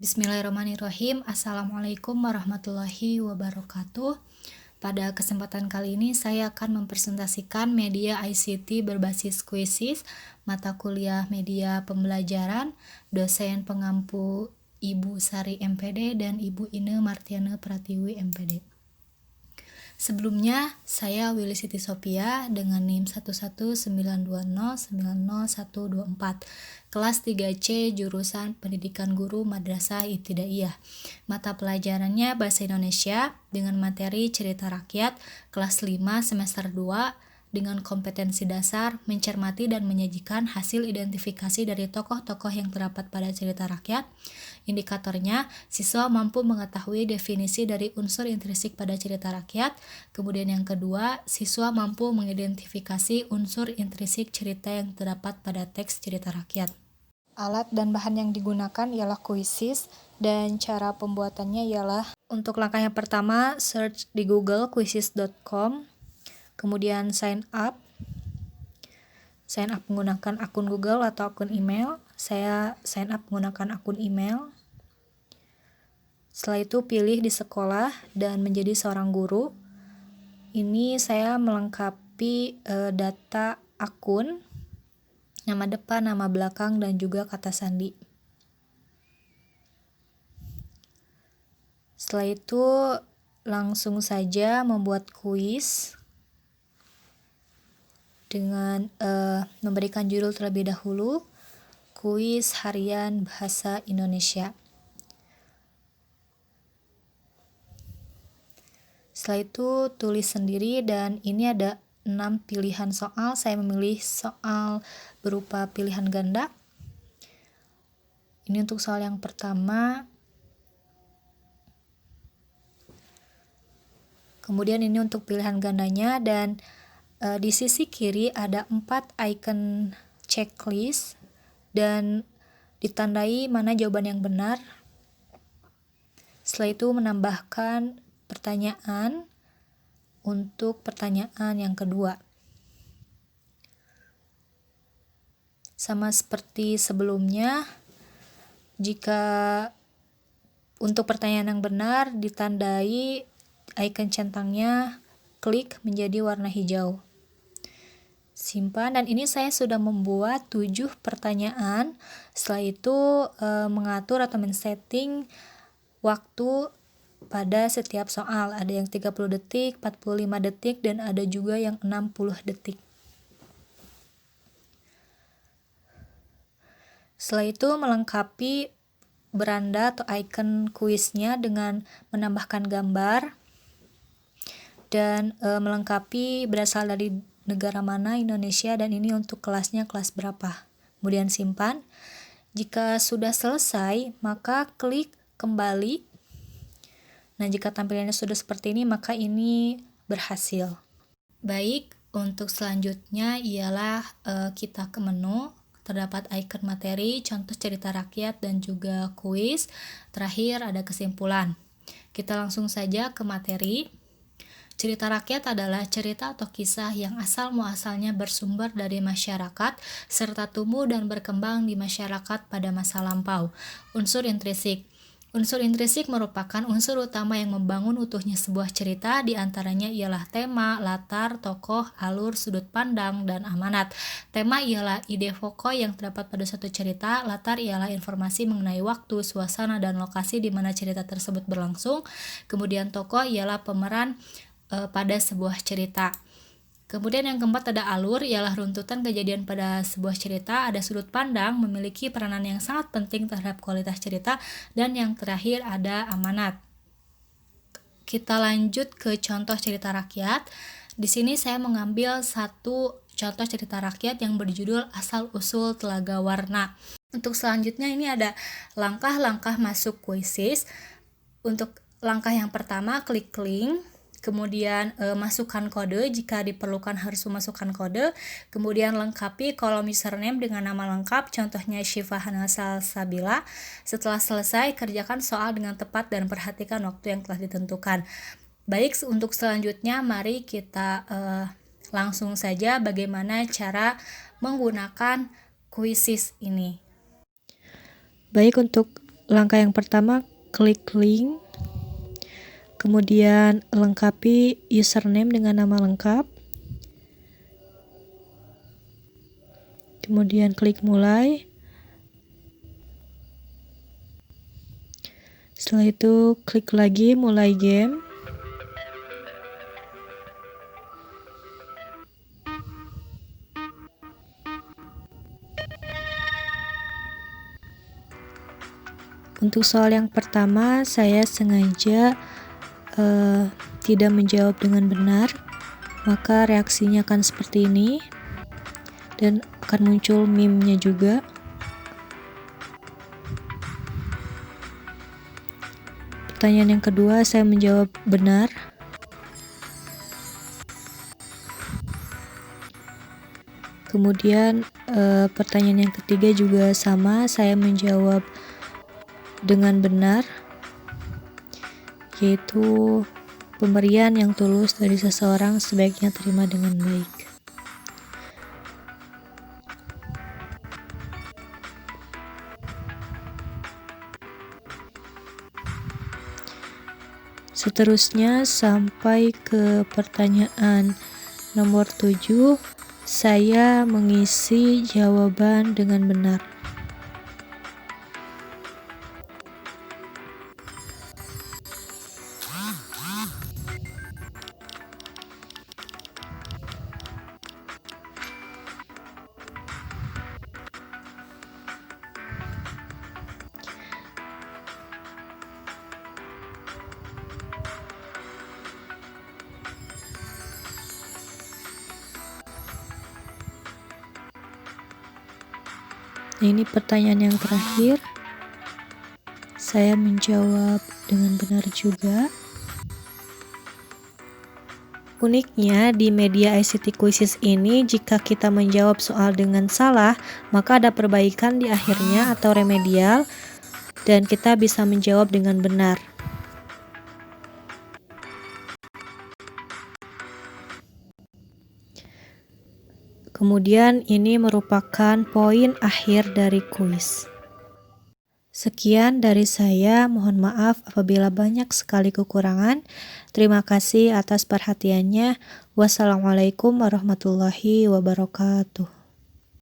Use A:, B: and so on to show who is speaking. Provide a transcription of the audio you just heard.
A: Bismillahirrahmanirrahim. Assalamualaikum warahmatullahi wabarakatuh. Pada kesempatan kali ini saya akan mempresentasikan media ICT berbasis Quizizz, mata kuliah media pembelajaran, dosen pengampu Ibu Sari MPD dan Ibu Ine Martiana Pratiwi MPD. Sebelumnya, saya Willy Siti Sophia dengan NIM 11920901024, kelas 3C jurusan Pendidikan Guru Madrasah Ibtidaiyah. Mata pelajarannya Bahasa Indonesia dengan materi cerita rakyat, kelas 5 semester 2, dengan kompetensi dasar mencermati dan menyajikan hasil identifikasi dari tokoh-tokoh yang terdapat pada cerita rakyat. Indikatornya, siswa mampu mengetahui definisi dari unsur intrinsik pada cerita rakyat. Kemudian yang kedua, siswa mampu mengidentifikasi unsur intrinsik cerita yang terdapat pada teks cerita rakyat. Alat dan bahan yang digunakan ialah Quizizz dan cara pembuatannya ialah untuk langkah yang pertama, search di Google quizizz.com. Kemudian sign up menggunakan akun Google atau akun email. Saya sign up menggunakan akun email. Setelah itu pilih di sekolah dan menjadi seorang guru. Ini saya melengkapi data akun, nama depan, nama belakang, dan juga kata sandi. Setelah itu langsung saja membuat kuis dengan memberikan judul terlebih dahulu, kuis harian bahasa Indonesia. Setelah itu tulis sendiri dan ini ada 6 pilihan soal. Saya memilih soal berupa pilihan ganda. Ini untuk soal yang pertama. Kemudian ini untuk pilihan gandanya dan di sisi kiri ada 4 icon checklist dan ditandai mana jawaban yang benar. Setelah itu menambahkan pertanyaan untuk pertanyaan yang kedua. Sama seperti sebelumnya, jika untuk pertanyaan yang benar ditandai icon centangnya klik menjadi warna hijau. Simpan, dan ini saya sudah membuat 7 pertanyaan. Setelah itu mengatur atau men-setting waktu pada setiap soal. Ada yang 30 detik, 45 detik, dan ada juga yang 60 detik. Setelah itu melengkapi beranda atau icon kuisnya dengan menambahkan gambar dan melengkapi berasal dari negara mana, Indonesia, dan ini untuk kelasnya kelas berapa. Kemudian simpan. Jika sudah selesai, maka klik kembali. Nah, jika tampilannya sudah seperti ini, maka ini berhasil. Baik, untuk selanjutnya ialah kita ke menu. Terdapat icon materi, contoh cerita rakyat, dan juga kuis. Terakhir ada kesimpulan. Kita langsung saja ke materi. Cerita rakyat adalah cerita atau kisah yang asal-muasalnya bersumber dari masyarakat serta tumbuh dan berkembang di masyarakat pada masa lampau. Unsur intrinsik. Unsur intrinsik merupakan unsur utama yang membangun utuhnya sebuah cerita, diantaranya ialah tema, latar, tokoh, alur, sudut pandang, dan amanat. Tema ialah ide pokok yang terdapat pada suatu cerita, latar ialah informasi mengenai waktu, suasana, dan lokasi di mana cerita tersebut berlangsung. Kemudian tokoh ialah pemeran pada sebuah cerita. Kemudian yang keempat ada alur, ialah runtutan kejadian pada sebuah cerita. Ada sudut pandang, memiliki peranan yang sangat penting terhadap kualitas cerita. Dan yang terakhir ada amanat. Kita lanjut ke contoh cerita rakyat. Di sini saya mengambil satu contoh cerita rakyat yang berjudul Asal-usul Telaga Warna. Untuk selanjutnya ini ada langkah-langkah masuk Quizizz. Untuk langkah yang pertama, klik link. Kemudian masukkan kode, jika diperlukan harus memasukkan kode. Kemudian lengkapi kolom username dengan nama lengkap, contohnya Syifa Hana Salsabila. Setelah selesai, kerjakan soal dengan tepat dan perhatikan waktu yang telah ditentukan. Baik, untuk selanjutnya mari kita langsung saja bagaimana cara menggunakan Quizizz ini. Baik, untuk Langkah yang pertama, klik link, kemudian lengkapi username dengan nama lengkap, kemudian klik mulai. Setelah itu klik lagi mulai game. Untuk soal yang pertama, saya sengaja tidak menjawab dengan benar, maka reaksinya akan seperti ini dan akan muncul meme-nya juga. Pertanyaan yang kedua, saya menjawab benar. Kemudian pertanyaan yang ketiga juga sama, saya menjawab dengan benar, yaitu pemberian yang tulus dari seseorang sebaiknya terima dengan baik. Seterusnya sampai ke pertanyaan nomor 7, saya mengisi jawaban dengan benar. Nah, ini pertanyaan yang terakhir. Saya menjawab dengan benar juga. Uniknya di media ICT Quizzes ini, jika kita menjawab soal dengan salah, maka ada perbaikan di akhirnya atau remedial, dan kita bisa menjawab dengan benar. Kemudian ini merupakan poin akhir dari kuis. Sekian dari saya, mohon maaf apabila banyak sekali kekurangan. Terima kasih atas perhatiannya. Wassalamualaikum warahmatullahi wabarakatuh.